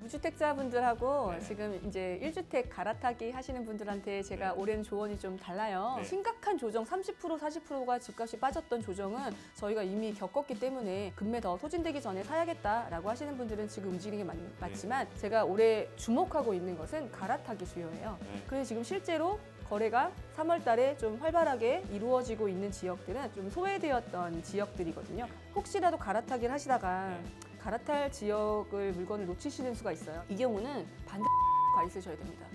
무주택자분들하고 지금 이제 1주택 갈아타기 하시는 분들한테 제가 올해는 조언이 좀 달라요. 심각한 조정 30% 40%가 집값이 빠졌던 조정은 저희가 이미 겪었기 때문에 금매 더 소진되기 전에 사야겠다라고 하시는 분들은 지금 움직이는 게 맞지만 제가 올해 주목하고 있는 것은 갈아타기 수요예요. 그래서 지금 실제로 거래가 3월 달에 좀 활발하게 이루어지고 있는 지역들은 좀 소외되었던 지역들이거든요. 혹시라도 갈아타기를 하시다가 갈아탈 지역을 물건을 놓치시는 수가 있어요. 이 경우는 반드시 가 있으셔야 됩니다.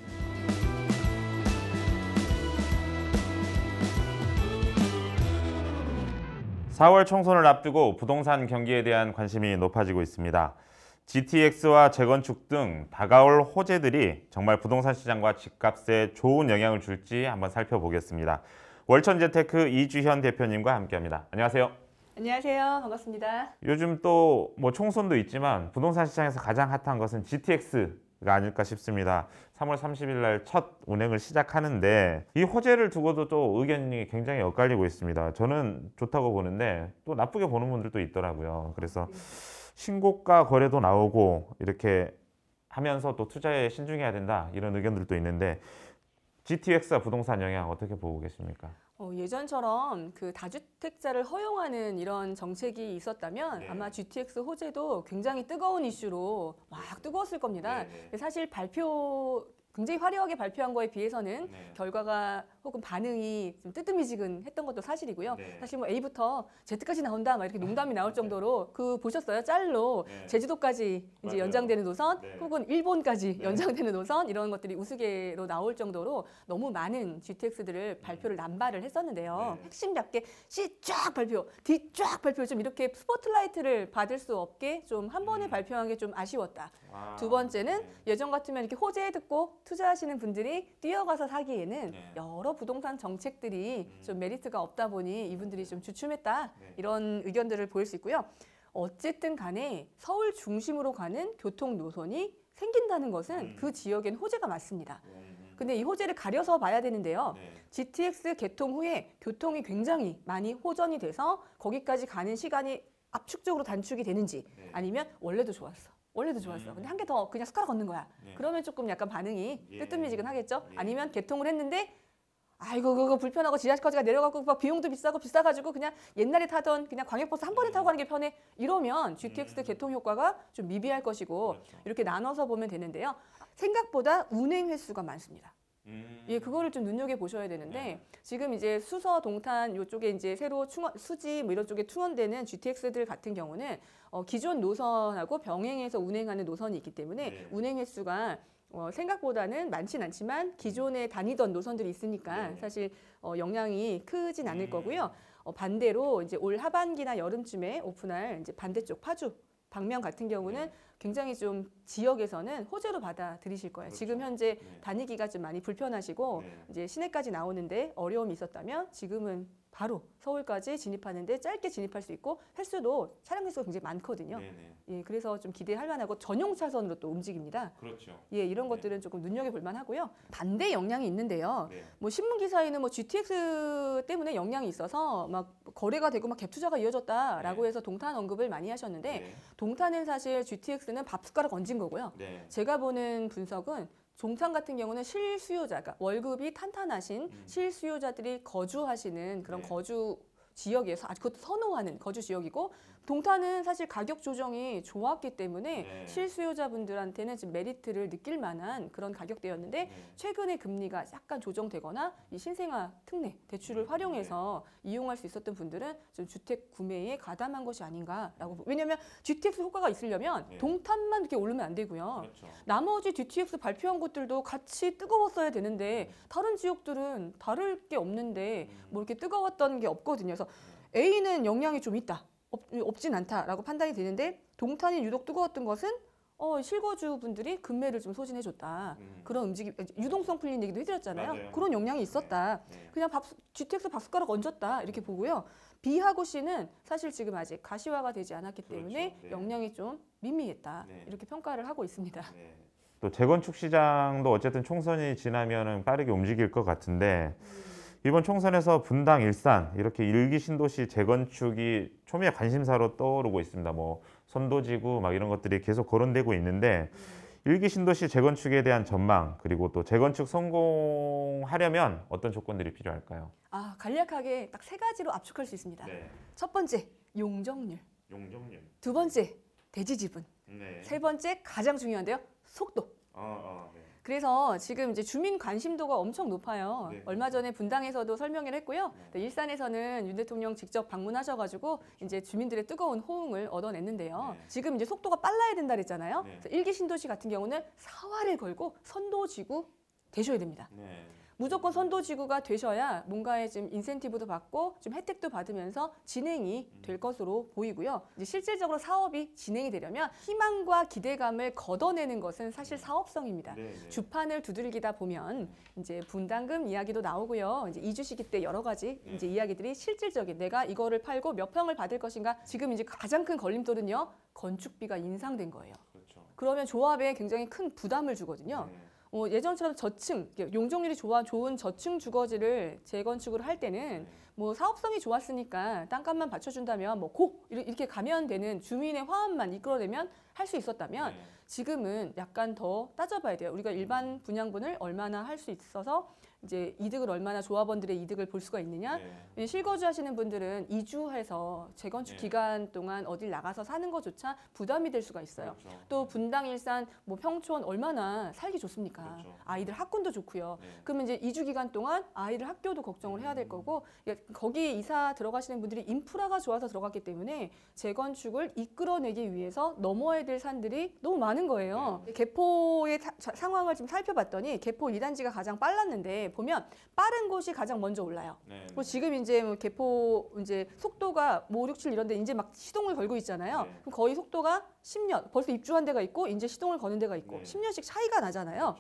(4월) 총선을 앞두고 부동산 경기에 대한 관심이 높아지고 있습니다. GTX와 재건축 등 다가올 호재들이 정말 부동산 시장과 집값에 좋은 영향을 줄지 한번 살펴보겠습니다. 월천재테크 이주현 대표님과 함께합니다. 안녕하세요. 안녕하세요. 반갑습니다. 요즘 또 뭐 총선도 있지만 부동산 시장에서 가장 핫한 것은 GTX가 아닐까 싶습니다. 3월 30일 날 첫 운행을 시작하는데 이 호재를 두고도 또 의견이 굉장히 엇갈리고 있습니다. 저는 좋다고 보는데 또 나쁘게 보는 분들도 있더라고요. 그래서 신고가 거래도 나오고 이렇게 하면서 또 투자에 신중해야 된다 이런 의견들도 있는데 GTX와 부동산 영향 어떻게 보고 계십니까? 예전처럼 그 다주택자를 허용하는 이런 정책이 있었다면 아마 GTX 호재도 굉장히 뜨거운 이슈로 막 뜨거웠을 겁니다. 사실 굉장히 화려하게 발표한 거에 비해서는 결과가 혹은 반응이 좀 뜨뜻미지근했던 것도 사실이고요. 사실 뭐 A부터 Z까지 나온다 막 이렇게 농담이 나올 정도로 보셨어요? 짤로 제주도까지 이제 연장되는 노선 혹은 일본까지 연장되는 노선 이런 것들이 우스개로 나올 정도로 너무 많은 GTX들을 발표를 남발을 했었는데요. 핵심 잡게 C 쫙 발표, D 쫙 발표 좀 이렇게 스포트라이트를 받을 수 없게 좀 한 번에 발표한 게 좀 아쉬웠다. 두 번째는 예전 같으면 이렇게 호재 듣고 투자하시는 분들이 뛰어가서 사기에는 여러 부동산 정책들이 좀 메리트가 없다 보니 이분들이 좀 주춤했다 이런 의견들을 보일 수 있고요. 어쨌든 간에 서울 중심으로 가는 교통 노선이 생긴다는 것은 그 지역엔 호재가 많습니다. 근데 이 호재를 가려서 봐야 되는데요. GTX 개통 후에 교통이 굉장히 많이 호전이 돼서 거기까지 가는 시간이 압축적으로 단축이 되는지 아니면 원래도 좋았어. 근데 한 개 더 그냥 숟가락 얹는 거야. 그러면 조금 약간 반응이 뜨뜻미지근하겠죠? 아니면 개통을 했는데 아이고 그거 불편하고 지하철까지가 내려가고 막 비용도 비싸가지고 그냥 옛날에 타던 그냥 광역버스 한 번에 타고 가는 게 편해. 이러면 GTX 개통 효과가 좀 미비할 것이고 이렇게 나눠서 보면 되는데요. 생각보다 운행 횟수가 많습니다. 그거를 좀 눈여겨 보셔야 되는데 지금 이제 수서, 동탄 이쪽에 이제 새로 수지 뭐 이런 쪽에 충원되는 GTX들 같은 경우는 기존 노선하고 병행해서 운행하는 노선이 있기 때문에 운행 횟수가 생각보다는 많진 않지만 기존에 다니던 노선들이 있으니까 사실 영향이 크진 않을 거고요. 반대로 이제 올 하반기나 여름쯤에 오픈할 이제 반대쪽 파주 방면 같은 경우는 굉장히 좀 지역에서는 호재로 받아들이실 거예요. 지금 현재 다니기가 좀 많이 불편하시고 이제 시내까지 나오는데 어려움이 있었다면 지금은 바로 서울까지 진입하는데 짧게 진입할 수 있고 횟수도 차량 횟수가 굉장히 많거든요. 그래서 좀 기대할 만하고 전용 차선으로 또 움직입니다. 이런 것들은 조금 눈여겨볼 만하고요. 반대 영향이 있는데요. 뭐 신문 기사에는 뭐 GTX 때문에 영향이 있어서 막 거래가 되고 막 갭 투자가 이어졌다라고 해서 동탄 언급을 많이 하셨는데 동탄은 사실 GTX는 밥숟가락 얹은 거고요. 제가 보는 분석은 동탄 같은 경우는 실수요자, 그러니까 월급이 탄탄하신 실수요자들이 거주하시는 그런 거주 지역에서 그것도 선호하는 거주 지역이고 동탄은 사실 가격 조정이 좋았기 때문에 실수요자분들한테는 지금 메리트를 느낄 만한 그런 가격대였는데 최근에 금리가 약간 조정되거나 이 신생아 특례 대출을 활용해서 이용할 수 있었던 분들은 좀 주택 구매에 가담한 것이 아닌가라고. 왜냐하면 GTX 효과가 있으려면 동탄만 이렇게 오르면 안 되고요. 나머지 GTX 발표한 곳들도 같이 뜨거웠어야 되는데 다른 지역들은 다를 게 없는데 뭐 이렇게 뜨거웠던 게 없거든요. 그래서 A는 영향이 좀 있다. 없진 않다라고 판단이 되는데 동탄이 유독 뜨거웠던 것은 실거주 분들이 금매를 좀 소진해줬다. 그런 움직임, 유동성 풀린 얘기도 해드렸잖아요. 그런 영향이 있었다. 그냥 GTX 밥숟가락 얹었다 이렇게 보고요. B하고 C는 사실 지금 아직 가시화가 되지 않았기 때문에 영향이 좀 미미했다 이렇게 평가를 하고 있습니다. 또 재건축 시장도 어쨌든 총선이 지나면 빠르게 움직일 것 같은데 이번 총선에서 분당, 일산 이렇게 일기 신도시 재건축이 초미의 관심사로 떠오르고 있습니다. 뭐 선도지구 막 이런 것들이 계속 거론되고 있는데 일기 신도시 재건축에 대한 전망 그리고 또 재건축 성공하려면 어떤 조건들이 필요할까요? 간략하게 딱 세 가지로 압축할 수 있습니다. 네. 첫 번째, 용적률. 용적률. 두 번째, 대지 지분. 네. 세 번째, 가장 중요한데요. 속도. 네. 그래서 지금 이제 주민 관심도가 엄청 높아요. 네. 얼마 전에 분당에서도 설명을 했고요. 또 일산에서는 윤 대통령 직접 방문하셔가지고 이제 주민들의 뜨거운 호응을 얻어냈는데요. 네. 지금 이제 속도가 빨라야 된다 그랬잖아요. 네. 그래서 일기 신도시 같은 경우는 사활을 걸고 선도지구 되셔야 됩니다. 네. 무조건 선도지구가 되셔야 뭔가의 좀 인센티브도 받고 좀 혜택도 받으면서 진행이 될 것으로 보이고요. 이제 실질적으로 사업이 진행이 되려면 희망과 기대감을 걷어내는 것은 사실 사업성입니다. 네. 주판을 두들기다 보면 이제 분담금 이야기도 나오고요. 이제 이주 시기 때 여러 가지 이제 이야기들이 실질적인 내가 이거를 팔고 몇 평을 받을 것인가. 지금 이제 가장 큰 걸림돌은요. 건축비가 인상된 거예요. 그렇죠. 그러면 조합에 굉장히 큰 부담을 주거든요. 네. 예전처럼 저층, 용적률이 좋은 저층 주거지를 재건축을 할 때는 뭐 사업성이 좋았으니까 땅값만 받쳐준다면 뭐 이렇게 가면 되는 주민의 화합만 이끌어내면 할 수 있었다면 지금은 약간 더 따져봐야 돼요. 우리가 일반 분양분을 얼마나 할 수 있어서 이제 이득을 얼마나 조합원들의 이득을 볼 수가 있느냐. 실거주 하시는 분들은 이주해서 재건축 기간 동안 어딜 나가서 사는 것조차 부담이 될 수가 있어요. 그렇죠. 또 분당, 일산, 뭐 평촌 얼마나 살기 좋습니까? 그렇죠. 아이들 학군도 좋고요. 그러면 이제 이주 기간 동안 아이들 학교도 걱정을 해야 될 거고 거기 이사 들어가시는 분들이 인프라가 좋아서 들어갔기 때문에 재건축을 이끌어내기 위해서 넘어야 될 산들이 너무 많은 거예요. 개포의 상황을 좀 살펴봤더니 개포 2단지가 가장 빨랐는데 보면 빠른 곳이 가장 먼저 올라요. 그리고 지금 이제 뭐 개포 이제 속도가 뭐 5, 6, 7 이런데 이제 막 시동을 걸고 있잖아요. 그럼 거의 속도가 10년, 벌써 입주한 데가 있고 이제 시동을 거는 데가 있고 10년씩 차이가 나잖아요.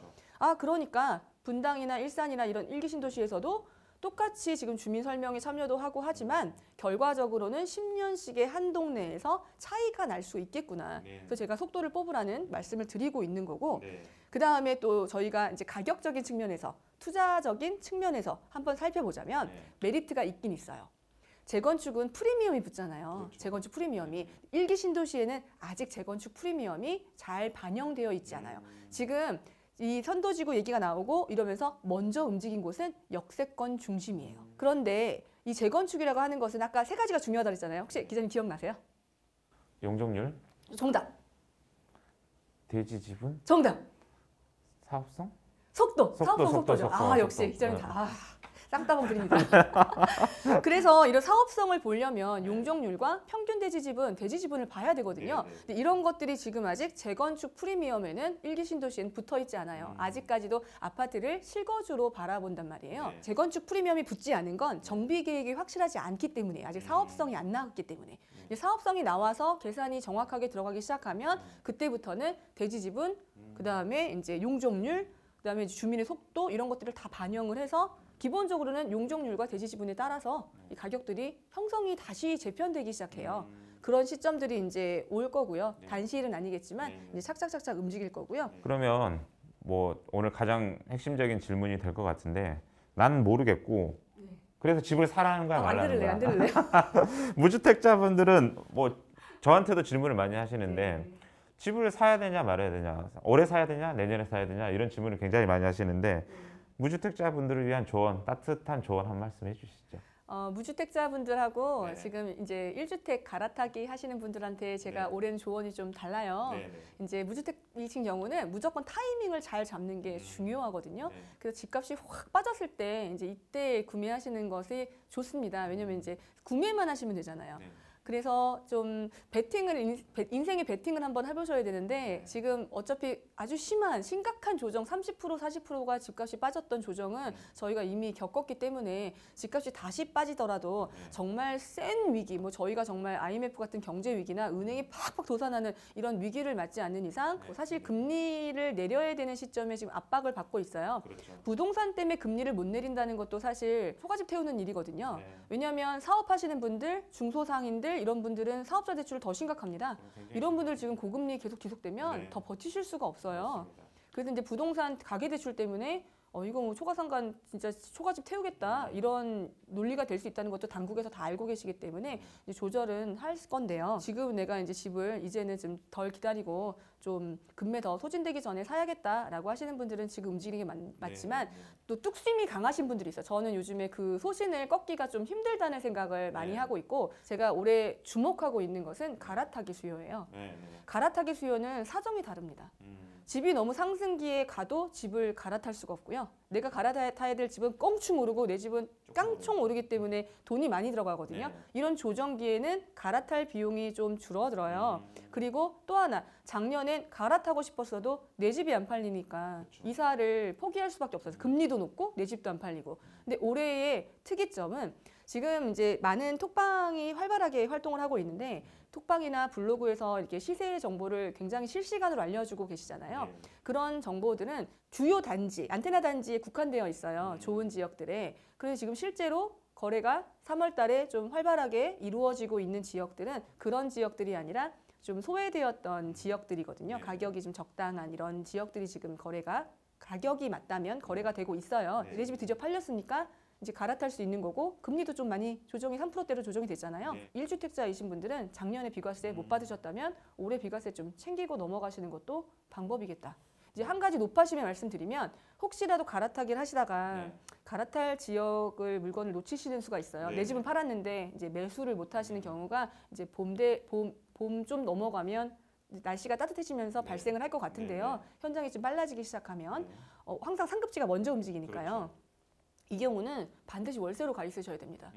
그러니까 분당이나 일산이나 이런 일기 신도시에서도 똑같이 지금 주민 설명에 참여도 하고 하지만 결과적으로는 10년씩의 한 동네에서 차이가 날 수 있겠구나. 그래서 제가 속도를 뽑으라는 말씀을 드리고 있는 거고 그 다음에 또 저희가 이제 가격적인 측면에서 투자적인 측면에서 한번 살펴보자면 메리트가 있긴 있어요. 재건축은 프리미엄이 붙잖아요. 그렇죠. 재건축 프리미엄이. 일기 신도시에는 아직 재건축 프리미엄이 잘 반영되어 있지 않아요. 지금 이 선도지구 얘기가 나오고 이러면서 먼저 움직인 곳은 역세권 중심이에요. 그런데 이 재건축이라고 하는 것은 아까 세 가지가 중요하다고 했잖아요. 혹시 기자님 기억나세요? 용적률, 정답. 대지 지분, 정답. 사업성? 속도죠. 역시 속도. 기자님 다. 쌍따봉 드립니다. 그래서 이런 사업성을 보려면 용적률과 평균 대지 지분을 봐야 되거든요. 근데 이런 것들이 지금 아직 재건축 프리미엄에는 일기 신도시엔 붙어 있지 않아요. 아직까지도 아파트를 실거주로 바라본단 말이에요. 재건축 프리미엄이 붙지 않은 건 정비 계획이 확실하지 않기 때문에 아직 사업성이 안 나왔기 때문에 이제 사업성이 나와서 계산이 정확하게 들어가기 시작하면 그때부터는 대지 지분, 그다음에 이제 용적률, 그다음에 이제 주민의 속도 이런 것들을 다 반영을 해서 기본적으로는 용적률과 대지 지분에 따라서 이 가격들이 형성이 다시 재편되기 시작해요. 그런 시점들이 이제 올 거고요. 단시일은 아니겠지만 이제 착착착착 움직일 거고요. 그러면 뭐 오늘 가장 핵심적인 질문이 될 것 같은데 난 모르겠고 그래서 집을 사라는 거야 말라는 거야. 안 들을래. 무주택자분들은 뭐 저한테도 질문을 많이 하시는데 집을 사야 되냐 말아야 되냐, 올해 사야 되냐 내년에 사야 되냐 이런 질문을 굉장히 많이 하시는데 무주택자분들을 위한 조언, 따뜻한 조언 한 말씀 해주시죠. 무주택자분들하고 지금 이제 1주택 갈아타기 하시는 분들한테 제가 올해는 조언이 좀 달라요. 이제 무주택이신 경우는 무조건 타이밍을 잘 잡는 게 중요하거든요. 그래서 집값이 확 빠졌을 때 이제 이때 구매하시는 것이 좋습니다. 왜냐면 이제 구매만 하시면 되잖아요. 그래서 좀 인생의 베팅을 한번 해보셔야 되는데 지금 어차피 아주 심각한 조정 30% 40%가 집값이 빠졌던 조정은 저희가 이미 겪었기 때문에 집값이 다시 빠지더라도 정말 센 위기, 뭐 저희가 정말 IMF 같은 경제 위기나 은행이 팍팍 도산하는 이런 위기를 맞지 않는 이상 사실 금리를 내려야 되는 시점에 지금 압박을 받고 있어요. 부동산 때문에 금리를 못 내린다는 것도 사실 소가집 태우는 일이거든요. 왜냐하면 사업하시는 분들, 중소상인들 이런 분들은 사업자 대출을 더 심각합니다. 이런 분들 지금 고금리 계속 지속되면 더 버티실 수가 없어요. 그래서 이제 부동산 가계대출 때문에 이거 뭐 초과상관 진짜 초과집 태우겠다 이런 논리가 될 수 있다는 것도 당국에서 다 알고 계시기 때문에 이제 조절은 할 건데요. 지금 내가 이제 집을 이제는 좀 덜 기다리고 좀 금매 더 소진되기 전에 사야겠다라고 하시는 분들은 지금 움직이는 게 맞지만 또 뚝심이 강하신 분들이 있어요. 저는 요즘에 그 소신을 꺾기가 좀 힘들다는 생각을 많이 하고 있고 제가 올해 주목하고 있는 것은 갈아타기 수요예요. 갈아타기 수요는 사정이 다릅니다. 집이 너무 상승기에 가도 집을 갈아탈 수가 없고요. 내가 갈아타야 될 집은 껑충 오르고 내 집은 깡총 오르기 때문에 돈이 많이 들어가거든요. 이런 조정기에는 갈아탈 비용이 좀 줄어들어요. 그리고 또 하나, 작년엔 갈아타고 싶었어도 내 집이 안 팔리니까 이사를 포기할 수밖에 없어서 금리도 높고 내 집도 안 팔리고. 근데 올해의 특이점은 지금 이제 많은 톡방이 활발하게 활동을 하고 있는데 톡방이나 블로그에서 이렇게 시세 정보를 굉장히 실시간으로 알려주고 계시잖아요. 그런 정보들은 주요 단지, 안테나 단지에 국한되어 있어요. 좋은 지역들에. 그래서 지금 실제로 거래가 3월 달에 좀 활발하게 이루어지고 있는 지역들은 그런 지역들이 아니라 좀 소외되었던 지역들이거든요. 가격이 좀 적당한 이런 지역들이 지금 가격이 맞다면 거래가 되고 있어요. 내 집이 드디어 팔렸으니까 이제 갈아탈 수 있는 거고 금리도 좀 많이 조정이 3%대로 조정이 됐잖아요. 1주택자이신 분들은 작년에 비과세 못 받으셨다면 올해 비과세 좀 챙기고 넘어가시는 것도 방법이겠다. 이제 한 가지 높아심에 말씀드리면 혹시라도 갈아타기를 하시다가 갈아탈 지역을 물건을 놓치시는 수가 있어요. 내 집은 팔았는데 이제 매수를 못 하시는 경우가 이제 봄 좀 넘어가면 날씨가 따뜻해지면서 발생을 할 것 같은데요. 현장이 좀 빨라지기 시작하면 항상 상급지가 먼저 움직이니까요. 이 경우는 반드시 월세로 가 있으셔야 됩니다.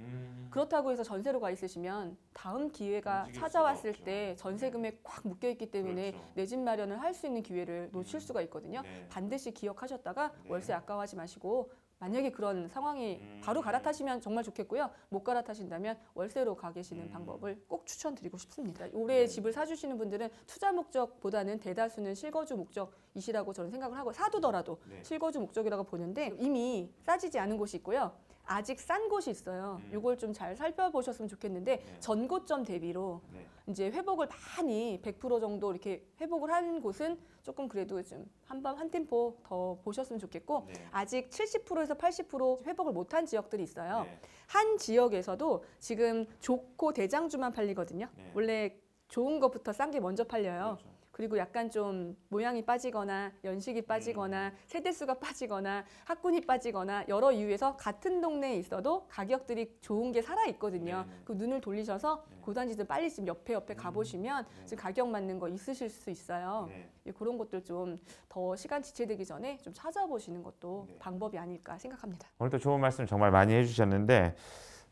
그렇다고 해서 전세로 가 있으시면 다음 기회가 찾아왔을 때 전세금에 꽉 묶여있기 때문에 내 집 마련을 할 수 있는 기회를 놓칠 수가 있거든요. 반드시 기억하셨다가 월세 아까워하지 마시고 만약에 그런 상황이 바로 갈아타시면 정말 좋겠고요. 못 갈아타신다면 월세로 가 계시는 방법을 꼭 추천드리고 싶습니다. 올해 집을 사주시는 분들은 투자 목적보다는 대다수는 실거주 목적이시라고 저는 생각을 하고 사두더라도 실거주 목적이라고 보는데 이미 싸지지 않은 곳이 있고요. 아직 싼 곳이 있어요. 이걸 좀 잘 살펴보셨으면 좋겠는데 전고점 대비로 이제 회복을 많이 100% 정도 이렇게 회복을 한 곳은 조금 그래도 좀 한 템포 더 보셨으면 좋겠고 아직 70%에서 80% 회복을 못한 지역들이 있어요. 한 지역에서도 지금 좋고 대장주만 팔리거든요. 원래 좋은 것부터 싼 게 먼저 팔려요. 그리고 약간 좀 모양이 빠지거나 연식이 빠지거나 세대수가 빠지거나 학군이 빠지거나 여러 이유에서 같은 동네에 있어도 가격들이 좋은 게 살아있거든요. 그 눈을 돌리셔서 고단지들 빨리 지금 옆에 가보시면 지금 가격 맞는 거 있으실 수 있어요. 그런 것들 좀 더 시간 지체되기 전에 좀 찾아보시는 것도 방법이 아닐까 생각합니다. 오늘도 좋은 말씀 정말 많이 해주셨는데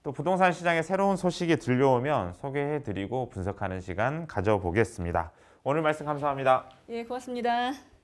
또 부동산 시장에 새로운 소식이 들려오면 소개해드리고 분석하는 시간 가져보겠습니다. 오늘 말씀 감사합니다. 예, 고맙습니다.